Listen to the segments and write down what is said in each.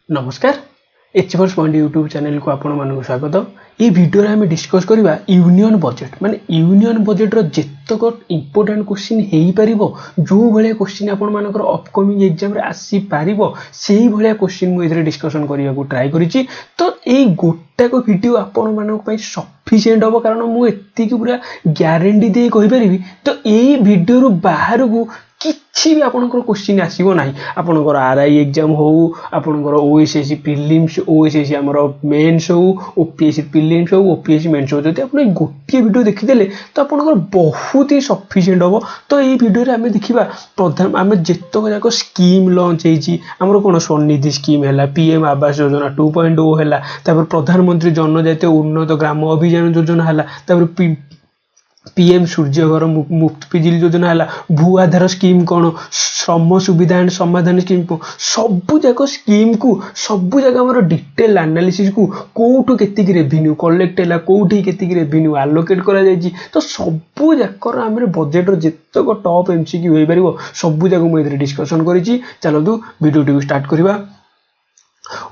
नमस्कार एचवर्स point YouTube channel को आपण मानक स्वागत। ये वीडियो आम डिस्कस करवा यूनियन बजेट माने यूनियन बजेट जितक इंपोर्टाट क्वेश्चन हो पार जो भाया क्वेश्चन आपण मानकर अपकमिंग एग्जाम रे आसी पार से भाया क्वेश्चन मुझे डिस्कसन करने को ट्राए करी। तो ये गोटाक वीडियो आपण मानक सफिसीयंट हम कारण मुझे पूरा ग्यारंटी दे कहीपरि। तो यही वीडियो बाहर को किसी भी आपनकर क्वेश्चन आसीबो नाही। आपनकर आरआई एग्जाम हो आपनकर ओएसएससी प्रीलिम्स ओएसएससी हमर मेंस हो ओपीएससी प्रीलिम्स हो ओपीएससी मेंस हो जति आपन गोटे वीडियो देखिदेले तो आपनकर बहुत ही सफिशिएंट हो। तो ये वीडियो रे हमें देखिबा प्रधान हमें जेतक जाको स्कीम लॉन्च हेची हमर कोन स्वनिधि स्कीम हैला पीएम आवास योजना 2.0 हैला तापर प्रधानमंत्री जनजातीय उन्नत ग्राम अभियान योजना हैला तापर पीएम सूर्यघर मुफ्त बिजली योजना है भू आधार स्कीम कौन श्रम सुविधा एंड समाधान स्कीम को सबू जाक स्कीम को सबू जाक आम डिटेल एनालिसिस को कौटू के रेवेन्यू कलेक्ट है कौटी के रेवेन्यू आलोकेट करा तो सबू जाक आम बजेट जितक टॉप एमसीक्यू हो पार सबू जाक मुझे डिस्कसन करी। चलतु वीडियो स्टार्ट करवा।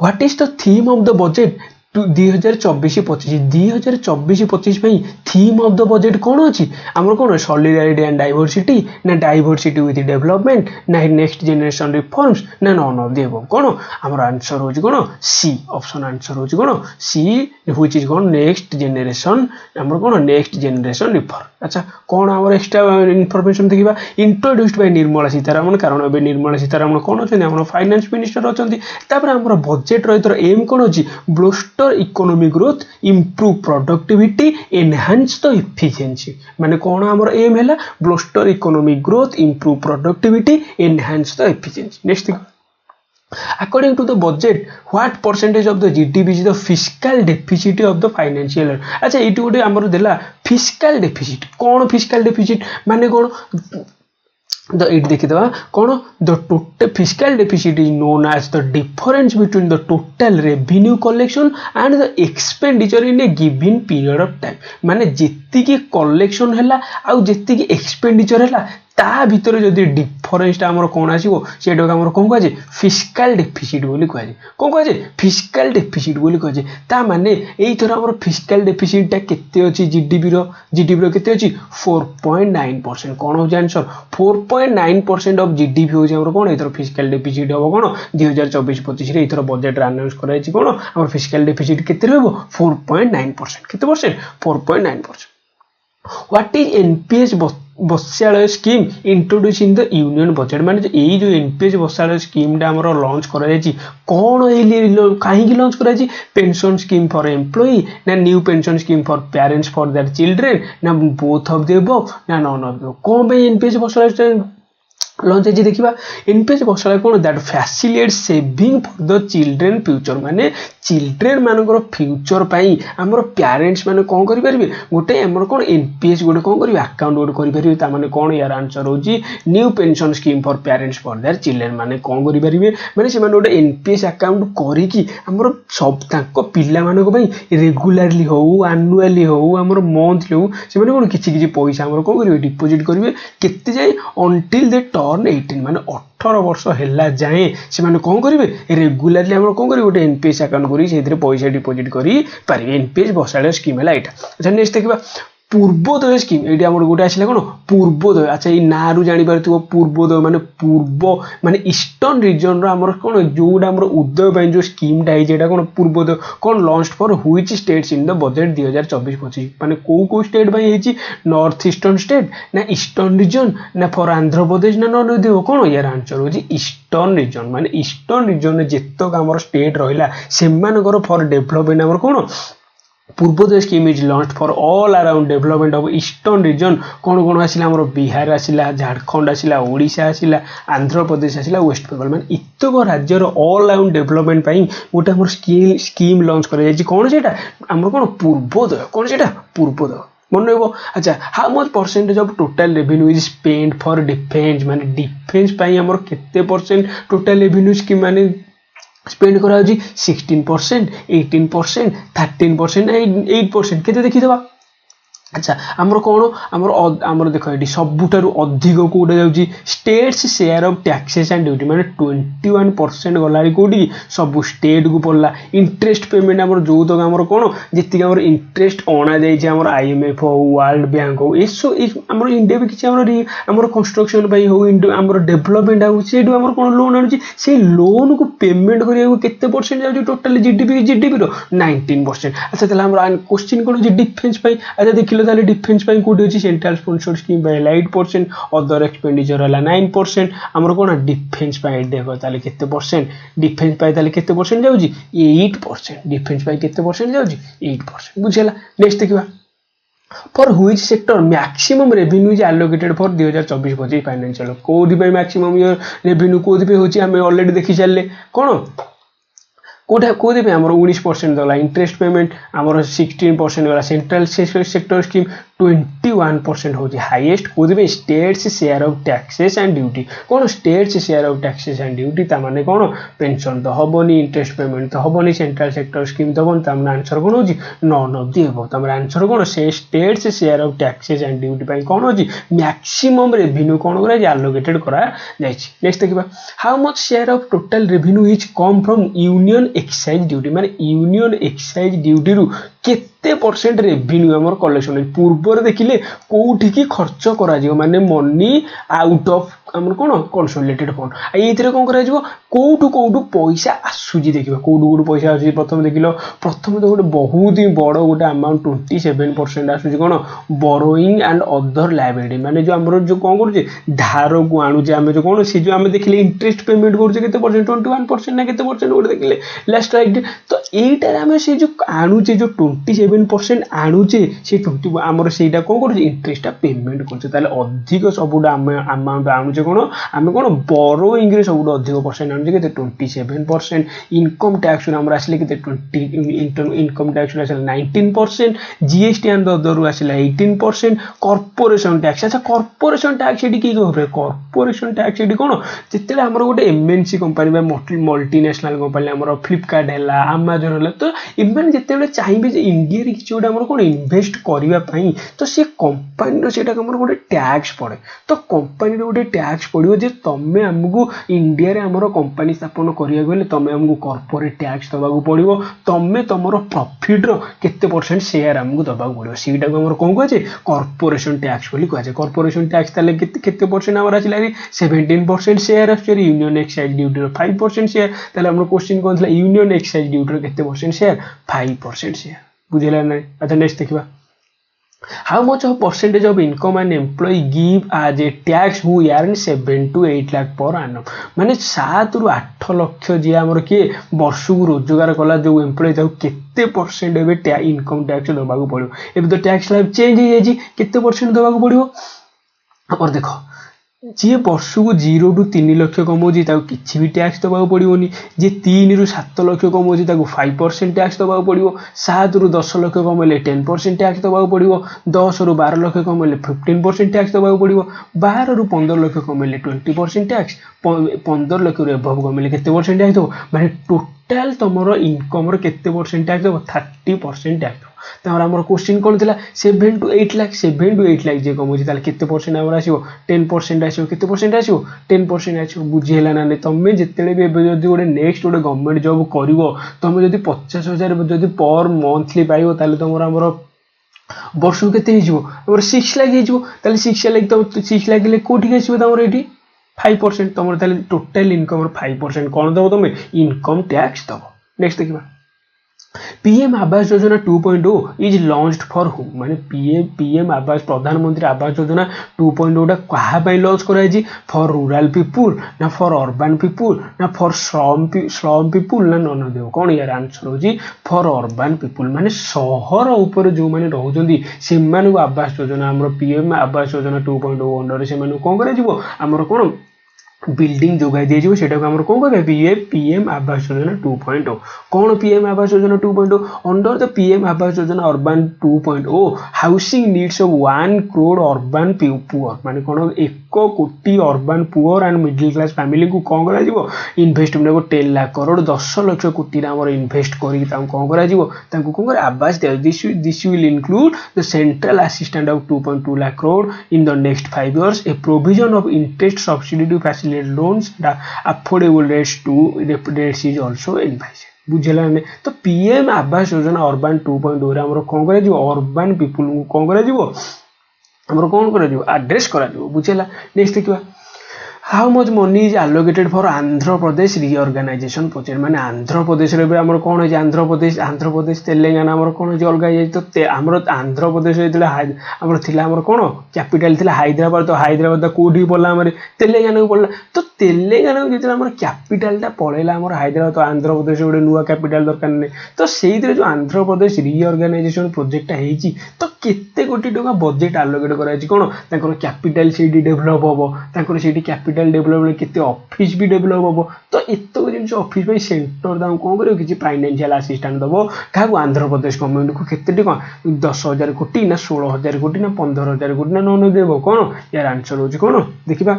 What is the theme of the budget 2024-25 theme of the budget कौन अच्छी आमर कौन सॉलिडारिटी एंड डाइवर्सिटी ना डाइवर्सिटी विथ डेवलपमेंट ना नेक्स्ट जनरेशन रिफॉर्म्स ना नॉन ऑफ द एबव कौन आमर आंसर हो कौन सी ऑप्शन आंसर हो कौन सी व्हिच इज कौन नेक्स्ट जनरेशन आमर कौन नेक्स्ट जनरेशन रिफॉर्म। अच्छा कौन आमर एक्स्ट्रा इनफॉरमेशन देखा इंट्रोड्यूस्ड बाय निर्मला सीतारमण कारण ए निर्मला सीतारमण कौन अच्छा फाइनेंस मिनिस्टर अच्छा आमर बजेट रही एम कौन अच्छी bolster economic growth improve productivity enhance the efficiency माने कौन आमर एम है bolster economic growth improve productivity enhance the efficiency. Next according to the budget what percentage of the GDP is the fiscal deficit of the financial year। अच्छा ये गोटे आमर देला फिस्काल deficit कौन फिस्काल डेफिसिट माने कौन तो ये देखीदवा कौन the total fiscal deficit is known as the difference between the total revenue collection and the expenditure in a given period of time माने जितकी कलेक्शन है आउ जितकी एक्सपेंडिचर है ता भितर जदि डिफरेंसटा आमर कौन आसो सेटा आमर कौन कहुए फिस्काल डेफिसिट बोली कहुए कौन कहुए फिस्काल डेफिसिट बोली कहुए ता माने एई थर आमर फिस्काल डेफिसिटटा केते अछि जीडीपी रो केते अछि 4.9% कौन हो आंसर 4.9% ऑफ जीडीपी हो आमर कौन एथर फिस्काल डेफिसिट हो कौन 2024-25 रे एथर बजेट अनाउंस कराई कौन आमर फिस्काल डेफिसिट केते रहबो 4.9% केते percent 4.9%। What is NPS Vatsalya scheme introduced in the union budget माने यही जो एनपीएस बसालय स्कीम टा हमर लॉन्च करा कौन कहीं लॉन्च करा पेंशन स्कीम फॉर एम्प्लॉई ना new pension scheme for parents for their children ना बोथ ऑफ द एबव ना नॉन ऑफ द कौन पे एनपीएस बसालय लॉन्च है देखा एनपीएस बसाला कौन that facilitate saving for the children future माने चिल्ड्रेन मानकर फ्यूचर पाई हमर पेरेंट्स माने कौन करि परिबे गोटे हमर कौन एनपीएस गोटे कौन करिवे अकाउंट गोटे करि परिबे ता माने कौन यार आंसर होजी new pension scheme for parents for their children माने कौन करि परिबे माने से माने गोटे एनपीएस अकाउंट करी कि हमर सब ताको पिल्ला मानको पई रेगुलरली हो एनुअली हो हमर मंथली हो से माने कौन किछि पैसा हमर कौन करिवे डिपॉजिट करिवे केते जाय अंटिल दे टर्न 18 माने 18 वर्ष है जाए से माने कौन करेंगे रेगुलरली हम कौन करेंगे गोटे एनपीएस अकाउंट करी पैसा डिपॉजिट करी पारे एनपीएस बसाड़ स्कीम है यहाँ। अच्छा नेक्स्ट देखा पूर्वोदय स्कीम ये गोटे आसला कौन पूर्वोदय। अच्छा ये ना रू जापर पूर्वोदय माने पूर्व माने ईस्टर्न रिजन आमर कौन जोटा आम उदय जो स्कीमटा है कौन पूर्वोदय कौन launch for which states in the budget 2024-25 माने को स्टेट है नॉर्थ ईस्टर्न स्टेट ना ईस्टर्न रिजन ना फॉर आंध्र प्रदेश ना नॉन देव कौन यार आंसर हो ईस्टर्न रिजन माने ईस्टर्न रिजन जितक आम स्टेट रहा से फॉर डेवलपमेंट आम कौन Purvodaya scheme is launch for all around development of eastern region कौन कौन आसला आम बिहार आसला झारखंड आसला ओडिशा आसला आंध्र प्रदेश आसला वेस्ट बेंगल माने इतक राज्यर ऑल अराउंड डेवलपमेंट पाई गोटे आम स्कीम लॉन्च करा कौन से आम कौन पूर्वोदय कौन से पूर्वोदय मन रहा। अच्छा how much percentage of total revenue is spend for defence माने डिफेंस पाई हमर केते परसेंट टोटल रेवेन्यू स्कीम माने स्पेंड करा 16%, 18%, 13%, 8% के देखीदे अच्छा आमर कौन आमर देख ये सबुठार अधिक कौटे जाऊँगी states share of taxes and duty माने 21% गला कौटी सब स्टेट को पड़ला इंटरेस्ट पेमेंट आमर जो तक आमर कौन जी आम इंटरेस्ट अणा जाम IMF हो वर्ल्ड बैंक हो आम इंडिया भी किसी आम कंस्ट्रक्शन हो आम डेभलपमेंट आम कौन लोन आनुची से लोन को पेमेंट करते परसेंट जाऊँगी टोटाल जीडीपी रो 19%। अच्छा ताहले क्वेश्चन कौन डिफेन्स अच्छा देख ताले डिफेन्स कौटी अच्छी central sponsored scheme bye 8% other expenditure है 9% आमर कौन डिफेन्स देख ताले केते परसेंट डिफेन्स ताले केते परसेंट जाऊँगी 8% डिफेन्स केते परसेंट जाऊँगी 8% बुझेला। नेक्स्ट देखा for which sector maximum revenue is allocated for 2024-25 financial कोथि मैक्सिमम रेवेन्यू कोथि होची आमे ऑलरेडी देखि चलले कौन कौटे आम 19% गला इंटरेस्ट पेमेंट आमर 16% गला सेंट्रल सेक्टर स्कीम 21% हूँ हाईएस्ट कौन states share of taxes and duty कौन states share of taxes and duty ताने कौन पेंशन तो हेनी इंटरेस्ट पेमेंट तो हेनी सेंट्रल सेक्टर स्कीम तो हेनी आंसर कौन हो नन ऑफ दी एबव तम आंसर कौन से states share of taxes and duty कौन हो मैक्सिमम रेवेन्यू कौन कर एलोकेटेड करा नेक्स्ट देखा how much share of total revenue is come from union excise duty माने यूनियन एक्साइज ड्यूटी रु केते परसेंट रेवेन्यू आमर कलेक्शन पूर्व देखिले कोठी की खर्च करा माने मनी आउट ऑफ आमर कौन कंसोलिडेटेड फंड ये कौन कर कौटू कौटू पैसा आसूजी देखा कौटू कौटू पैसा आसूजी प्रथम देख प्रथम तो गोटे बहुत ही बड़ गोटे अमाउंट 27% आसूजी कौन बोरोइंग एंड अदर लायबिलिटी माने जो आमर जो कौन करुचे धार को आणुचे आम जो कौन सी जो आम देखिले इंटरेस्ट पेमेंट करुचे 21% ना केते परसेंट गोटे देखिले लास्ट राइट तो यहीटार आम से जो आणुचे जो 27% आणुचे से 20 आमर सेटा कौन करुचे इंटरेस्ट पेमेंट करुचे अधिक सब अमाउंट आणुचे कौन आम कौन बोरोइंग रे सब अधिक परसेंट आणुचे के 27% इनकम टैक्स आमर आसले के 20 इनकम टैक्स आसला 19% जीएसटी एंड अदर आसला 18% कॉर्पोरेशन टैक्स। अच्छा कॉर्पोरेशन टैक्स ये किए कॉर्पोरेशन टैक्स ये कौन जिते आमर गोटे एमएनसी कंपनी मल्टीनेशनल कंपनी आमर फ्लिपकार्ट है आमाजन है तो इमान जिते चाहिए इंडिया किसी गोटे आमर कौन इन्वेस्ट करने तो सी कंपनी सेटा आमर गोटे टैक्स पड़े तो कंपनी गोटे टैक्स पड़ो जे तुम्हें आमको इंडिया रे आमर कंपनी स्थापन करिया गले तुम्हें आमको कॉर्पोरेट टैक्स दबाक पड़ो तुम्हें तुम प्रॉफिट रो केते परसेंट शेयर आमको दबाक पड़ो सीटा को आमर कौन कहे कॉर्पोरेशन टैक्स बोली कहुए कॉर्पोरेशन टैक्स ताले केते परसेंट आमर आसिला 17% शेयर आसुची यूनियन एक्साइज ड्यूटी 5% शेयर ताले आमर क्वेश्चन कौन था यूनियन एक्साइज ड्यूटी केते परसेंट शेयर 5% शेयर बुझेला ना। अच्छा नेक्स्ट देखा how much of percentage of income and employ give as a tax who earn 7 to 8 lakh per annum माने 7 ରୁ 8 लाख जी आमर किए वर्ष को रोजगार कला जो एम्प्लॉय केते परसेंट ए इनकम टैक्स दबाक पड़ो ए तो टैक्स लाइफ चेंज हो जाए केते परसेंट दबाक पड़ो और देखो जी वर्ष को 0 to 3 लाख कमाऊँगी किसी भी टैक्स दबाक पड़ोनी जी 3 ରୁ 7 लाख कमाऊँगी 5% टैक्स दबाक पड़ो 7 ରୁ 10 लाख कमाइले 10% टैक्स दबाक पड़ो 10 ରୁ 12 लाख कमाइले 15% टैक्स दबाक पड़ो 12 ରୁ 15 लाख कमाइले 20% टैक्स 15 लाख एबव कमाइले केते परसेंट टैक्स दो माने टोटाल तुम इनकम केते परसेंट टैक्स दो 30% टैक्स आमर क्वेश्चन कौन था 7 to 8 लाख 7 to 8 लाख जी कमाऊँगी केते परसेंट आमर आसो 10% आसो केते परसेंट आसो 10% आसो बुझेगा ना तुम्हें जिते भी गोटे नेक्स्ट गोटे गवर्नमेंट जॉब कर तुम्हें जब 50,000 जब पर मंथली पाइब तुम आमर वर्ष को केते 6 लाख हो 6 लाख तुम 6 लाख कौटी आसो तुम ये 5% तुम टोटाल इनकम 5% कौन दब तुम इनकम टैक्स दब। नेक्स्ट देखा PM Awas Yojana 2.0 is launched for हुम माने पीएम आवास प्रधानमंत्री आवास योजना 2.0 क्या लॉन्च कराई फॉर रूरल पीपुल ना फॉर अर्बन पीपुल ना फॉर स्लम पीपुल ना नन देव कौन यार आंसर हो फॉर अर्बन पीपुल माने सहर उपर जो माने रहउजंदी सेमानु आवास योजना हमर पीएम आवास योजना 2.0 अंडर से मानु कोन करा जीवो हमर कोन बिल्डिंग जोगाई दिए सेटा को हमर कोन कहबे पीएम आवास योजना 2.0 कौन PM Awas Yojana 2.0 under the PM Awas Yojana urban 2.0 housing needs of 1 crore urban poor माने कोन 1 कोटी urban poor and middle class family को कोन करा जिवो इन्वेस्टमेंट को 10 लाख करोड़ 10 लाख कोटी रा हमर इन्वेस्ट करी तां कोन करा जिवो तांको कोन करा आवास दे this will include the central assistant of 2.2 lakh crore in the next 5 years a provision of interest subsidy to facilitate loans the affordable rates to rates is also advised बुझेला ने तो पीएम आवास योजना अर्बन 2.0 रे हमर कोन करा जिवो अर्बन पीपल को कोन करा जिवो हमर कोन करा जिवो एड्रेस करा जिवो बुझेला नेक्स्ट देखिबा how much money is allocated for Andhra Pradesh reorganisation project माने आंध्र प्रदेश रे हमर कोन है आंध्र प्रदेश तेलंगाना हमर कोन है अलगा जाय तो हमर आंध्र प्रदेश जेतले हमर थिला हमर कोन कैपिटल थिला हैदराबाद तो हैदराबाद कोडी पड़ला हमर तेलंगाना को पड़ला तो तेलंगाना जेतले हमर कैपिटल ता पळेला हमर हैदराबाद तो आंध्र प्रदेश गोटे नुवा कैपिटल दरकार नै तो सेही रे जो आंध्र प्रदेश रिऑर्गेनाइजेशन प्रोजेक्ट हेची तो केते कोटी टका बजेट एलोकेट करा छि कोन ताकर कैपिटल सेडी डेवलप होबो ताकर सेडी कैपिटल डेवलपमेंट केते ऑफिस भी डेवलप होबो तो एतो जिंस ऑफिस पे सेंटर दाम कोन करियो किछि फाइनेंशियल असिस्टेंट दबो कागो आंध्र प्रदेश गवर्नमेंट को केते टका 10,000 कोटी ना 16,000 कोटी ना 15,000 कोटी ना न देबो कोन यार आंसर होछि कोन देखिबा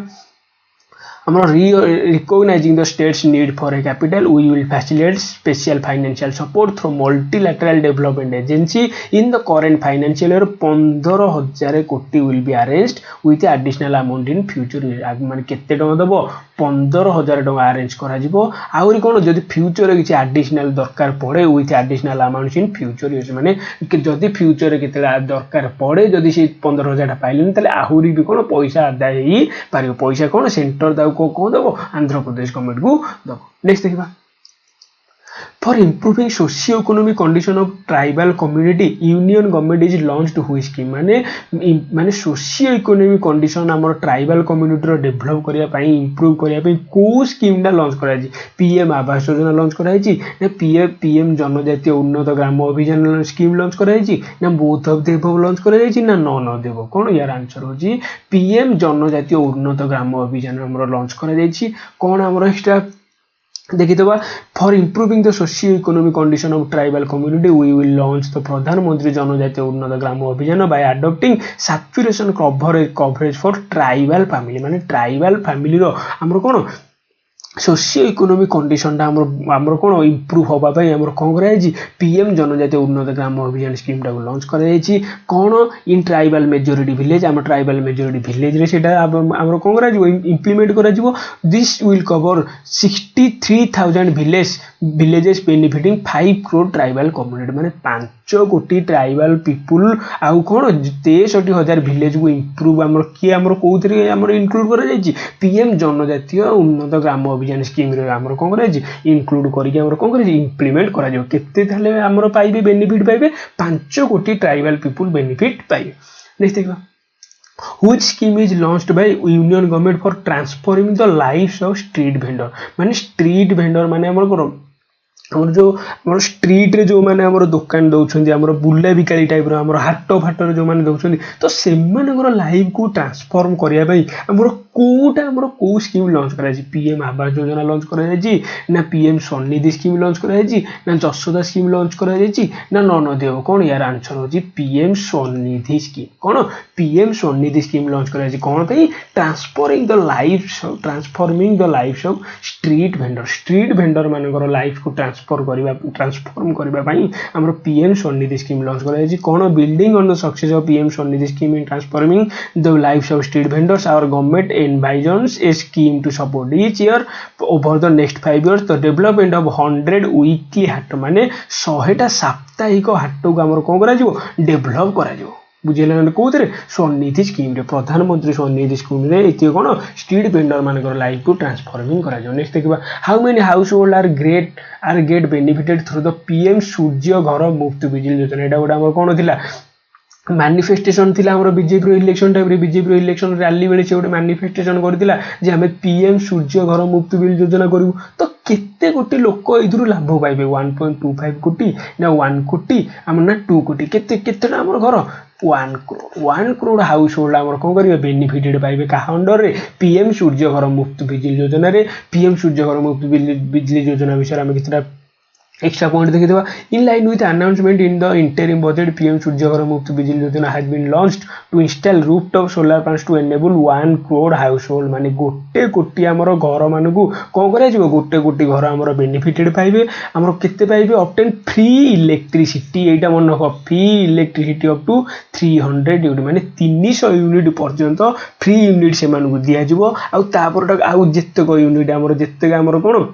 Amar recognizing the state's need for a capital, we will facilitate special financial support through multilateral development agency. In the current financial year, 15,000 कोटी will be arranged with additional amount in future. माने केते टका दबो 15,000 टका arrange करा जिवो आउरी कोन जदि फ्यूचर रे किछि एडिशनल दरकार पड़े with additional amount in future use माने जदि फ्यूचर रे केते दरकार पड़े जदि से 15,000 पाइलेन तले आहुरी भी कोन पैसा आदाय ही पारियो पैसा कोन सेंटर दाउ को दबो आंध्र प्रदेश गवर्नमेंट को दबो नेक्स्ट देखिबा For improving socio-economic condition of tribal community, Union government is launched which scheme माने socio-economic condition हमर tribal community रो develop करिया पई improve करिया पई को scheme डा लॉन्च करा जी पीएम आवास योजना लॉन्च करा जी ना पीएम जनजातीय उन्नत ग्राम अभियान स्कीम लॉन्च करा जी ना both of the above launch करा जी ना नन ऑफ द अबव कोन यार आंसर हो जी पीएम जनजातीय उन्नत ग्राम अभियान हमर लॉन्च करा जी कोन हमर एक्स्ट्रा देखी तो for improving the socio economic condition of tribal community we will launch the Pradhan Mantri Janjatiya Unnat Gram Abhiyan by adopting saturation coverage for tribal family माने ट्राइबल फैमिली रो हमर कोन सोशियो इकोनॉमिक कंडीशन ता हमर कोन इंप्रूव होबा पई हमर कोन करा जी पीएम जनजातीय उन्नत ग्राम अभियान स्कीम टा लॉन्च करा जी कोन इन ट्राइबल मेजॉरिटी विलेज हमर ट्राइबल मेजॉरिटी विलेज रे सेटा हमर कोन करा जी इंप्लीमेंट करा जीवो this will cover 63,000 villages benefiting 5 crore tribal community माने 5 कोटी ट्राइबल पीपल आउ कोन 63,000 विलेज को इंप्रूव हमर की हमर कोउतरी हमर इंक्लूड करा जाई जी पीएम जनजातीय उन्नत ग्राम अभियान स्कीम रे हमर कोन करा जी इंक्लूड करी हमर कोन करा जी इंप्लीमेंट करा जो केते थाले हमर पाइबे बेनिफिट पाइबे 5 कोटी ट्राइबल पीपल बेनिफिट पाइबे नेक्स्ट देखा Which scheme is launched by Union government for transforming the lives of street vendor माने street vendor माने हमर को हमर जो हमर स्ट्रीट रे जो माने हमर दुकान दउछन हमर बुल्ला बिकाली टाइप रो हमर हाटो फाटो जो माने दउछन तो सेमानकर लाइफ को ट्रांसफॉर्म करिया भाई हमर कोटा हमर को स्कीम लॉन्च करा जी पीएम आवास योजना लॉन्च करा जी ना पीएम स्वनिधि स्कीम लॉन्च करा जी ना जसोदा स्कीम लॉन्च करा जी ना नन देव कोन यार आंसर हो जी पीएम स्वनिधि स्कीम कोन पीएम स्वनिधि स्कीम लॉन्च करा जी कोन भाई transforming the life of street vendor मानकर लाइफ को ट्रांसफॉर्म करबा पई हमर पीएम स्वनिधि स्कीम लॉन्च करा जी कोन building on the success of PM Svanidhi scheme in transforming the lives of street vendors our government envisions a scheme to support each year over the next 5 years the development of 100 weekly हाट माने 100 टा साप्ताहिक हाट को हमर कोन करा जिवो develop करा जिवो बुझेला न कोथरे स्वनिधि स्कीम रे प्रधानमंत्री स्वनिधि स्कीम रे एति कोन स्ट्रीट वेंडर मानकर लाइफ को ट्रांसफॉर्मिंग करा जो नेक्स्ट देखबा how many household are get benefited through the PM Surya घर मुफ्त बिजली योजना एटा गोटा हमर कोन थिला मैनिफेस्टेशन थिला हमर बीजेपी रो इलेक्शन टाइम रे बीजेपी रो इलेक्शन रैली बेले से गोटे मैनिफेस्टेशन करथिला जे हमें पीएम सूर्य घर मुफ्त बिजली योजना करू तो केते कोटी लोक इधरु लाभ पाइबे 1.25 कोटी ना 1 कोटी हम ना 2 कोटी केते केतेटा हमर घर 1 crore हाउस होल्ड आमर कौन करेंगे बेनिफिटेड पाइबे क्या अंडर रे पीएम सूर्य घर मुफ्त बिजली योजना रे पीएम सूर्य घर मुफ्त बिजली योजना विषय आम कितना एक्स्ट्रा पॉइंट देखी in line with announcement in the interim budget PM Surya घर मुफ्त Bijli Yojana has been launched to install rooftop solar plants to enable 1 crore household माने गोटे कोटी आमर घर मानक कौन कर गोटे कोटी घर आमर बेनिफिटेड पाइबे आमर केते पाइबे ऑब्टेन फ्री इलेक्ट्रिसिटी एटा मन रख free electricity up to 300 unit माने 300 यूनिट पर्यंत फ्री यूनिट से मानक दिया जिवो आ तापर आउ जेतेक यूनिट आमर जेतेक आमर कोन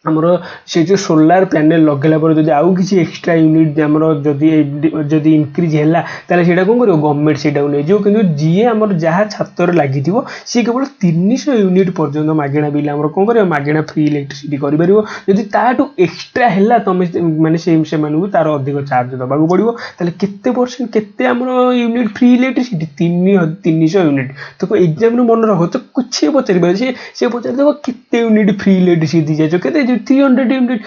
आमर से जो सोलार पैनल लगेला पर जदि आउ किसी एक्स्ट्रा यूनिट आमर जदि इंक्रीज हैला ताले सेटा कोन करियो गवर्नमेंट सेटा नै जो किंतु जीए आमर जहा छातर लागि दिवो सी केवल 300 यूनिट पर्यंत मागेणा बिल आमर कोन करियो मागेणा फ्री इलेक्ट्रिसिटी करि परिबो जदि ताटू एक्स्ट्रा हैला तमे माने से मानू तार अधिक चार्ज दबाक पड़िबो ताले केते परसेंट केते आमर यूनिट फ्री इलेक्ट्रिसिटी 300 यूनिट तो एग्जाम रे मन रखो तो कुछ पचारिबे से पचार देबो केते यूनिट फ्री इलेक्ट्रिसिटी दी जाय केते 300 यूनिट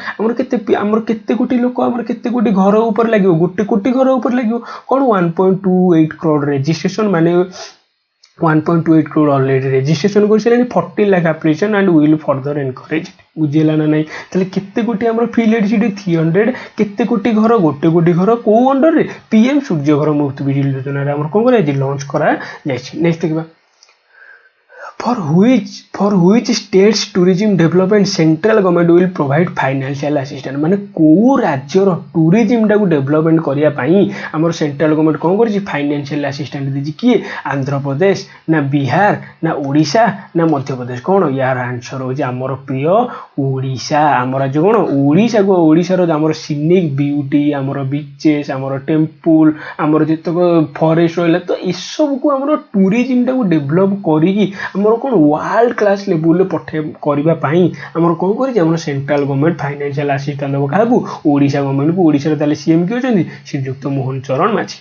आमर केते कोटी लोक आमर केते कोटी घर ऊपर लागियो गोटे कोटी घर ऊपर लागियो कोन 1.28 करोड़ रजिस्ट्रेशन माने 1.28 करोड़ ऑलरेडी रजिस्ट्रेशन कर सारे 40 lakh application and will further encourage बुझेला ना नहीं ताले केते कोटी आमर फ्री इलेक्ट्रिसिटी 300 केते कोटी घर गोटे कोटी घर को अंडर रे पीएम सूर्य घर मुफ्त बिजली योजना रे आमर कोन करे लॉन्च करा जायछि नेक्स्ट देखबा For which states tourism development central government will provide financial assistance माने को राज्यर टूरिज्म टाक डेवलपमेंट करिया पई हमर सेंट्रल गवर्नमेंट कोन करछि फाइनेंशियल असिस्टेंट दिछि कि आंध्र प्रदेश ना बिहार ना ओडिशा ना मध्य प्रदेश कोन यार आंसर हो जे हमर प्रिय ओडिशा हमर जो कोन ओडिशा को ओडिशा रो हमर सीनिक ब्यूटी हमर बीचेस हमर टेंपल हमर जतक फॉरेस्ट रहला तो ई सब को हमर टूरिज्म टाक डेवलप करी कि हमर कोन वर्ल्ड क्लास लेवल ले पठे करबा पई हमर कोन करि हमर सेंट्रल गवर्नमेंट फाइनेंशियल असिस्टेंट दबो काबू ओडिशा गवर्नमेंट को ओडिशा रे ताले सीएम के होचंदी श्रीयुक्त मोहन चरण माझी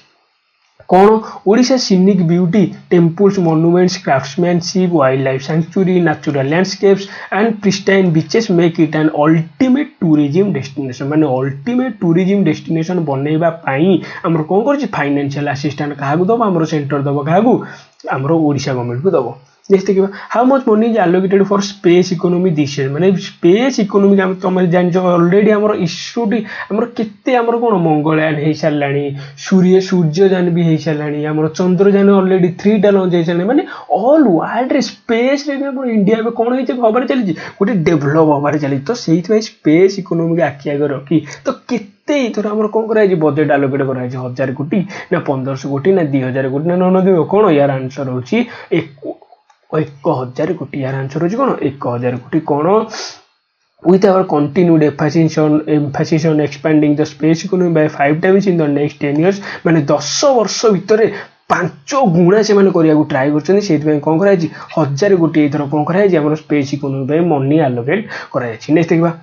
कौन Odisha scenic beauty temples monuments craftsmanship wild life sanctuary natural landscapes and pristine beaches make it an ultimate tourism destination माने अल्टीमेट टूरिज्म डेस्टिनेशन बनैबा पई हमर कोन करछि फाइनेंशियल असिस्टेंट काहागु दबो हमर सेंटर दबो काहागु हमर ओडिशा गवर्नमेंट को दबो नेक्स्ट देखिबा how much money is allocated for space economy this year माने स्पेस इकोनॉमी हम तमे जानजो ऑलरेडी हमर इश्यूटी हमर केते हमर कोन मंगलयान हे सालानी सूर्ययान भी हे सालानी हमर चंद्रयान ऑलरेडी 3 टा लॉन्च हे सालानी माने ऑल वर्ल्ड रे स्पेस रे हमर इंडिया में कोन हे खबर चली गोटे डेवलप होबार चली तो सेहि भाई स्पेस इकोनॉमी के आखि आगे रखी तो केते इथर हमर कोन करा जे बजेट एलोकेट करा जे 1000 कोटी ना 1500 कोटी ना 2000 कोटी ना 9 कोन यार आंसर होची 1000 कोटी यार आंसर होची कोन 1000 कोटी कोन with our continued emphasis on expanding the space economy by 5 times in the next 10 years माने 10 वर्ष भितर 5 गुणा से माने करिया को ट्राई करछन सेति पे कोन कराय 1000 कोटी इथर कोन कराय जे हमर स्पेस इकोनॉमी पे मनी एलोकेट कराय छी नेक्स्ट देखबा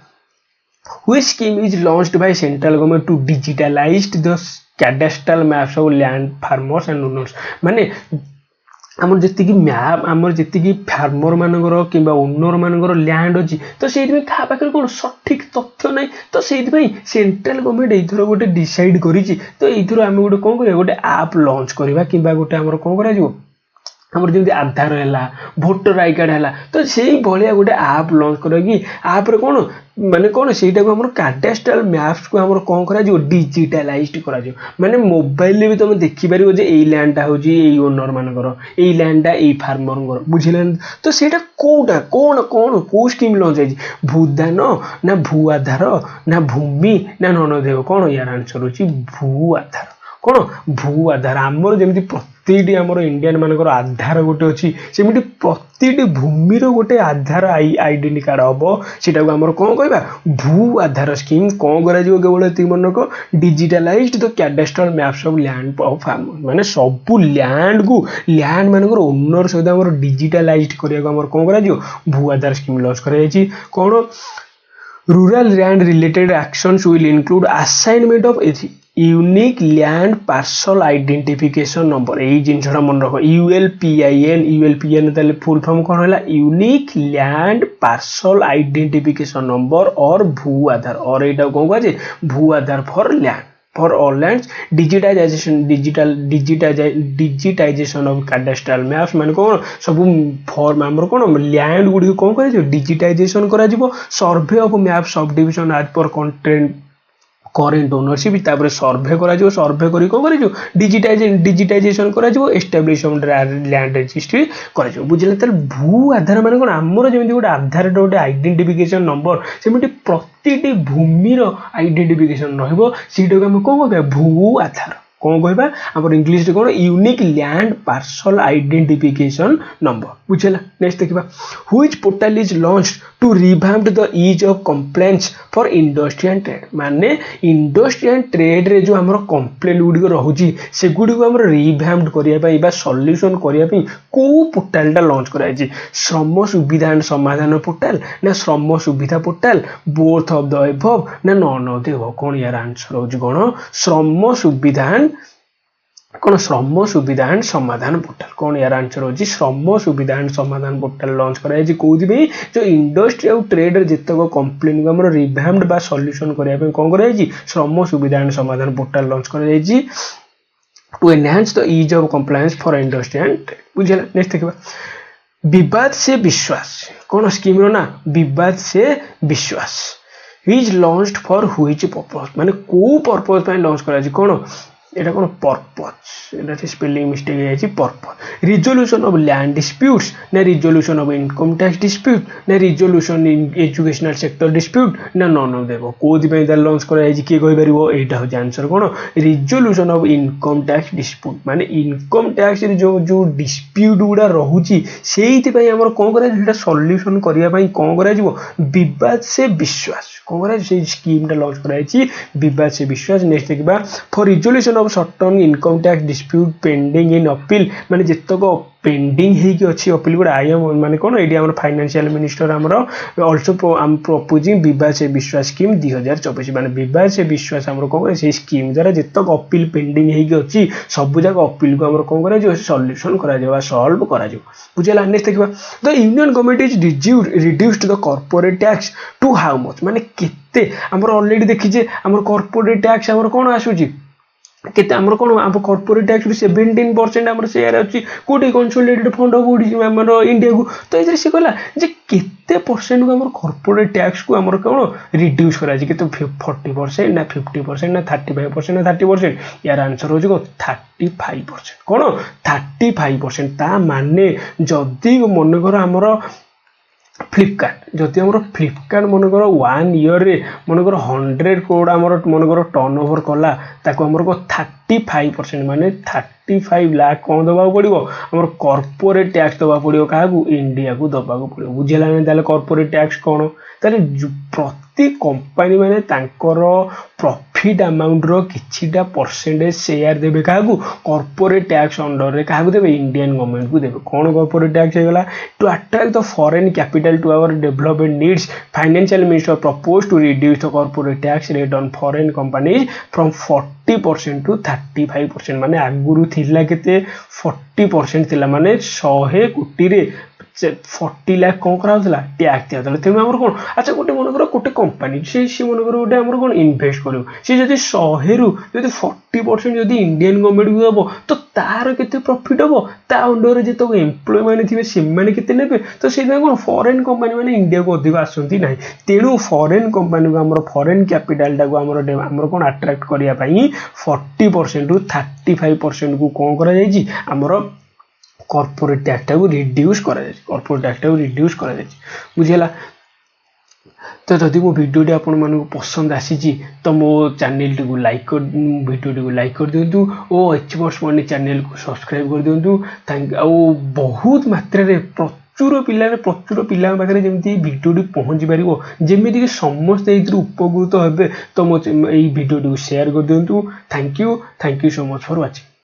which scheme is launched by central government to digitalize the cadastral maps of land farmers and owners माने हमर जति की मैप हमर जति की फार्मर मानकर किबा ओनर मानकर लैंड अछि तो सेति में का पाकर कोन सठिक तथ्य नै तो सेति भाई सेंट्रल गवर्नमेंट एथरो गोटे डिसाइड करिछि तो एथरो हम गोटे कोन करिया गोटे ऐप लॉन्च करबा किबा गोटे हमर कोन करा जिवो हमर जेंति आधार हैला वोटर आई कार्ड हैला तो सेही भलिया गोटे ऐप लॉन्च करगी ऐप रे कोन माने कोन सेटा को हमर कैडेस्ट्रल मैप्स को हमर कोन करा जो डिजिटलाइज्ड करा जो माने मोबाइल ले भी तुम देखि परिबो जे एई लैंड होजी एई ओनर मानकर एई लैंड एई फार्मर कर बुझिलन तो सेटा कोडा कोन कोन को स्कीम लॉन्च है भूदान ना भू आधार ना भूमि ना ननदेव कोन यार आंसर होची भू आधार कोन भू आधार हमर जेमति प्रतिटी हमर इंडियन मानकर आधार गोटे अछि सेमिति प्रतिटी भूमि रो गोटे आधार आइडेंटिटी कार्ड हबो सेटा को हमर कोन कहबा भू आधार स्कीम कोन करा जिवो केवल एति मनक digitalized the cadastral maps of land of farm माने सब लैंड को लैंड मानकर ओनर सहित हमर डिजिटलाइज्ड करिया को हमर कोन करा जिवो भू आधार स्कीम लॉन्च करा जायछि कोन rural land related actions will include assignment of unique land parcel identification number यही जिनसा मन रख यूएलपीआईएन ताले फुल फॉर्म कौन है unique land parcel identification number और भू आधार और यहाँ कौन कह Bhu Aadhaar for land for all lands, digitization of cadastral maps माने कौन सब फॉर्म आमर कौन लैंड गुडी कौन कर डिजिटाइजेशन करा survey of map sub division आज पर कंटेंट करेन्ट ओनरशिप सर्वे सर्वे कौन कर डिजिटाइजेशन एस्टाब्लिश लैंड रजिस्ट्री कर बुझे भू आधार मान कौन आमर जमी गोटे आधार गोटे आइडेंटिफिकेशन नंबर सेमती प्रति भूमिर आइडेंटिफिकेशन रहीटा आम कौन कह भू आधार कौन कहबा आम इंग्लिश रे कौन unique land parcel identification number बुझेला। नेक्स्ट देखा which portal is launched to revamp the ease of complaints for industry and trade माने इंडस्ट्री एंड ट्रेड रे जो हमर कंप्लेंट गुडी रहउची से गुडी को हमर रिवैम्प करिया पई बा सॉल्यूशन करिया पई को पोर्टलटा लॉन्च कराइची श्रम सुविधा एंड समाधान पोर्टल ना श्रम सुविधा portal both of the above ना नॉन ऑफ द अबव कौन यार आंसर होची कोन श्रम सुविधा कौन श्रम सुविधा एंड समाधान पोर्टल कौन यार आंसर होची श्रम Suvidha and Samadhan portal launch कराइची कोथि पे जो इंडस्ट्री और ट्रेड रे जितको कंप्लेन को हमर रिवैम्प्ड बा सॉल्यूशन करिया पे कोन कराइची श्रम Suvidha and Samadhan portal launch कराइची to enhance the ease of compliance for industry and trade बुझला। नेक्स्ट देखबा विवाद से विश्वास कौन स्कीम रो ना विवाद से विश्वास is launched for which purpose माने को पर्पस पे लॉन्च कराइची कौन एटा कौन पर्पस एटा स्पेलिंग मिस्टेक है purpose resolution of land disputes ना resolution of income tax dispute ना resolution in educational sector dispute ना नॉन ऑफ देबो कोथि पे दा लॉन्च कराइची के कहि परिबो एटा हो answer cone resolution of income tax dispute माने इनकम टैक्स रे जो डिस्प्यूट गुडा रहउची सेहिति पई हमर कोन करा जेटा सॉल्यूशन करिया पई कोन करा जिवो विवाद से विश्वास कोन करा से स्कीम टा लॉन्च कराइची विवाद से विश्वास। नेक्स्ट देखबा for resolution of short term income tax dispute pending in appeal माने जितक पेंडिंग हेकी अच्छी अपील गुड़ा आई माने कौन ये आम फाइनेंशियल मिनिस्टर आमर ऑल्सो आम प्रपोजिंग विवाद से विश्वास स्कीम 2024 माने विवाद से विश्वास आमर कौन से स्कीम द्वारा जितक अपील पेंडिंग हेकी अच्छी सब जाक अपील को आमर कौन करा सॉल्यूशन करा सॉल्व करा बुझेला। नेक्स्ट देखा the union government is reduced the corporate tax to how much माने केते आमर ऑलरेडी देखिजे आमर कॉर्पोरेट टैक्स आमर कौन आसुची केते आमर कोन आम कॉर्पोरेट टैक्स 17% आमर शेयर अछि कोटी कंसोलिडेटेड फंड ऑफ आमर इंडिया को तो इधर से कहला जे केते परसेंट को आमर कॉर्पोरेट टैक्स को आमर कोन रिड्यूस करा जे केते 40% ना 50% ना 35% ना 30% यार आंसर हो जो 35% कोन 35% ता माने जदी मन कर आमर फ्लिपकार्ट जदि आम फ्लिपकार्ट मनकर 1 ईयर रे मनकर 100 करोड़ आम मनकर टर्न ओवर कला ताको आमर को 35% माने 35 लाख कौन दबा पड़ो आम कॉर्पोरेट टैक्स दबा पड़ो क्या इंडिया को दबा पड़ो बुझेगा ताले कॉर्पोरेट टैक्स कौन ताले प्रति कंपनी माने तांकर प्रॉफिट अमाउंट रो किछिटा परसेंटेज शेयर देबे क्या कॉर्पोरेट टैक्स अंडर रे क्या देबे इंडियन गवर्नमेंट को देबे कौन कॉर्पोरेट टैक्स होगला to attract the foreign capital to our development needs financial minister propose to reduce the corporate tax rate on foreign companies from 40% to 35% माने आगुरु थिला केते 40% थिला माने 100 कोटी रे 40 लाख कौन करा टैक्स दिया तेणु आम कौन अच्छा गोटे मनकर गोटे कंपनी से मनकर गोटे आम कौन इनभेस्ट कर 100 रु 40% जदि इंडियन गवर्नमेंट को दब तो तार केते प्रॉफिट हम ता अंडर जो एम्प्लॉय मैंने थे से ने तो से कौन फॉरेन कंपनी मैंने इंडिया को अधिक आसती ना तेणु फॉरेन कंपनी को आम फॉरेन कैपिटल टाक आम कौन अट्रैक्ट करने 40% रु 35% को कौन कर कॉर्पोरेट टैक्स टाक रिड्यूस करा बुझेगा। तो जदि मो भिडियोटी आपण मानक पसंद आसी तो मो चैनल टी लाइक कर भिडियोटी को लाइक कर दिंतु और एक्सपर्ट्स मनी चैनल को सब्सक्राइब कर दिंतु थैंक यू बहुत मात्रा रे प्रचुर पिला पाखे जमी भिडियोटी पहुँची पार जमीक समस्त उपकृत हे तो मो भिडियोटी को शेयर कर दिंतु thank you so much for watching.